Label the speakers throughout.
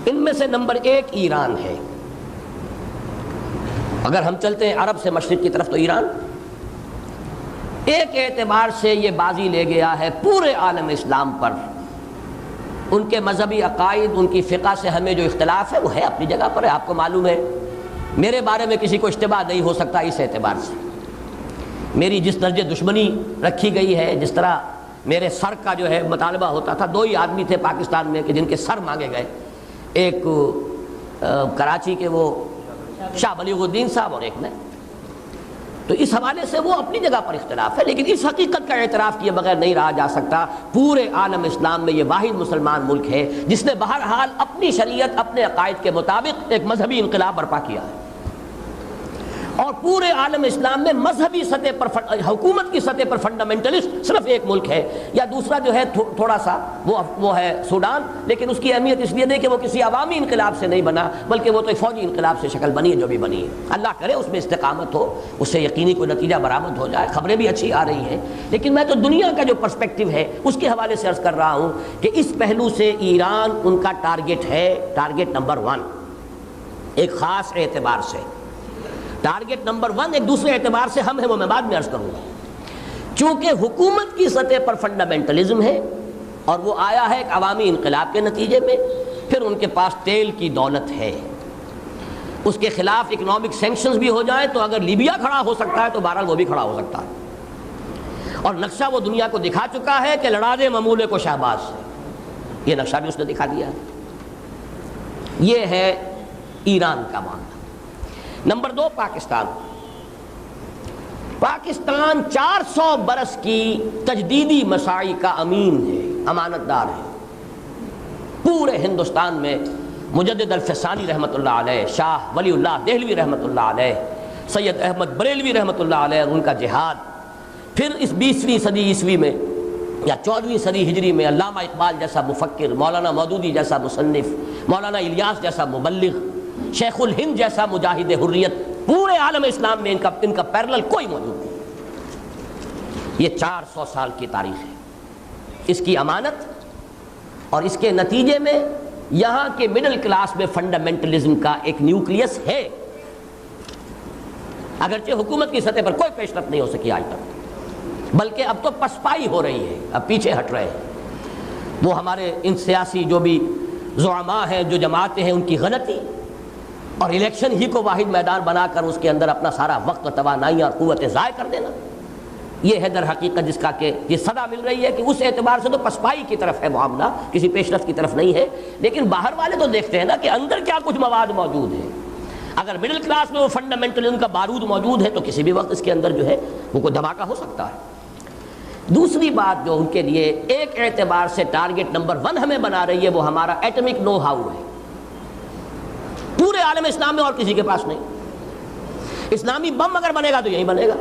Speaker 1: ان میں سے نمبر 1 ایران ہے۔ اگر ہم چلتے ہیں عرب سے مشرق کی طرف تو ایران ایک اعتبار سے یہ بازی لے گیا ہے پورے عالم اسلام پر۔ ان کے مذہبی عقائد، ان کی فقہ سے ہمیں جو اختلاف ہے وہ ہے اپنی جگہ پر ہے، آپ کو معلوم ہے۔ میرے بارے میں کسی کو اشتباہ نہیں ہو سکتا اس اعتبار سے، میری جس درجے دشمنی رکھی گئی ہے، جس طرح میرے سر کا جو ہے مطالبہ ہوتا تھا۔ 2 ہی آدمی تھے پاکستان میں کہ جن کے سر مانگے گئے، ایک کراچی کے وہ شاہ بلیغ الدین صاحب اور ایک میں۔ تو اس حوالے سے وہ اپنی جگہ پر اختلاف ہے، لیکن اس حقیقت کا اعتراف کیے بغیر نہیں رہا جا سکتا پورے عالم اسلام میں یہ واحد مسلمان ملک ہے جس نے بہرحال اپنی شریعت، اپنے عقائد کے مطابق ایک مذہبی انقلاب برپا کیا ہے۔ اور پورے عالم اسلام میں مذہبی سطح پر، حکومت کی سطح پر فنڈامنٹلسٹ صرف ایک ملک ہے، یا دوسرا جو ہے تھوڑا سا وہ ہے سوڈان، لیکن اس کی اہمیت اس لیے نہیں کہ وہ کسی عوامی انقلاب سے نہیں بنا، بلکہ وہ تو ایک فوجی انقلاب سے شکل بنی ہے جو بھی بنی ہے۔ اللہ کرے اس میں استقامت ہو، اس سے یقینی کوئی نتیجہ برآمد ہو جائے۔ خبریں بھی اچھی آ رہی ہیں، لیکن میں تو دنیا کا جو پرسپیکٹو ہے اس کے حوالے سے عرض کر رہا ہوں کہ اس پہلو سے ایران ان کا ٹارگٹ ہے، ٹارگٹ نمبر 1 ایک خاص اعتبار سے۔ ٹارگٹ نمبر 1 ایک دوسرے اعتبار سے ہم ہیں، وہ میں بعد میں عرض کروں گا۔ چونکہ حکومت کی سطح پر فنڈامنٹلزم ہے اور وہ آیا ہے ایک عوامی انقلاب کے نتیجے میں، پھر ان کے پاس تیل کی دولت ہے، اس کے خلاف اکنامک سینکشنز بھی ہو جائیں تو اگر لیبیا کھڑا ہو سکتا ہے تو بہرحال وہ بھی کھڑا ہو سکتا ہے۔ اور نقشہ وہ دنیا کو دکھا چکا ہے کہ لڑا دے ممولے کو شہباز سے، یہ نقشہ بھی اس نے دکھا دیا ہے۔ یہ ہے ایران کا معاملہ۔ نمبر 2 پاکستان۔ پاکستان 400 برس کی تجدیدی مساعی کا امین ہے، امانت دار ہے۔ پورے ہندوستان میں مجدد الفسانی رحمۃ اللہ علیہ، شاہ ولی اللہ دہلوی رحمۃ اللہ علیہ، سید احمد بریلوی رحمۃ اللہ علیہ اور ان کا جہاد، پھر اس 20ویں صدی عیسوی میں یا 14ویں صدی ہجری میں علامہ اقبال جیسا مفکر، مولانا مودودی جیسا مصنف، مولانا الیاس جیسا مبلغ، شیخ الہند جیسا مجاہد حریت، پورے عالم اسلام میں ان کا پیرلل کوئی موجود نہیں۔ یہ 400 سال کی تاریخ ہے، اس کی امانت اور اس کے نتیجے میں یہاں کے مڈل کلاس میں فنڈامنٹلزم کا ایک نیوکلیس ہے، اگرچہ حکومت کی سطح پر کوئی پیش رفت نہیں ہو سکی آج تک، بلکہ اب تو پسپائی ہو رہی ہے، اب پیچھے ہٹ رہے ہیں۔ وہ ہمارے ان سیاسی جو بھی زعماء ہیں، جو جماعتیں ہیں، ان کی غلطی اور الیکشن ہی کو واحد میدان بنا کر اس کے اندر اپنا سارا وقت، توانائی اور قوتیں ضائع کر دینا، یہ ہے در حقیقت جس کا کہ یہ صدا مل رہی ہے کہ اس اعتبار سے تو پسپائی کی طرف ہے معاملہ، کسی پیش رفت کی طرف نہیں ہے۔ لیکن باہر والے تو دیکھتے ہیں نا کہ اندر کیا کچھ مواد موجود ہے۔ اگر مڈل کلاس میں وہ فنڈامنٹلزم کا بارود موجود ہے تو کسی بھی وقت اس کے اندر جو ہے وہ کوئی دھماکہ ہو سکتا ہے۔ دوسری بات جو ان کے لیے ایک اعتبار سے ٹارگٹ نمبر 1 ہمیں بنا رہی ہے وہ ہمارا ایٹمک نو ہاؤ ہے۔ پورے عالم اسلام میں اور کسی کے پاس نہیں۔ اسلامی بم اگر بنے گا تو یہی بنے گا۔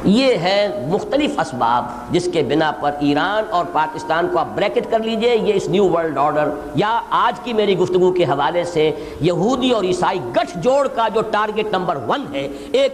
Speaker 1: یہ ہے مختلف اسباب جس کے بنا پر ایران اور پاکستان کو آپ بریکٹ کر لیجئے، یہ اس نیو ورلڈ آرڈر یا آج کی میری گفتگو کے حوالے سے یہودی اور عیسائی گٹھ جوڑ کا جو ٹارگٹ نمبر 1 ہے، ایک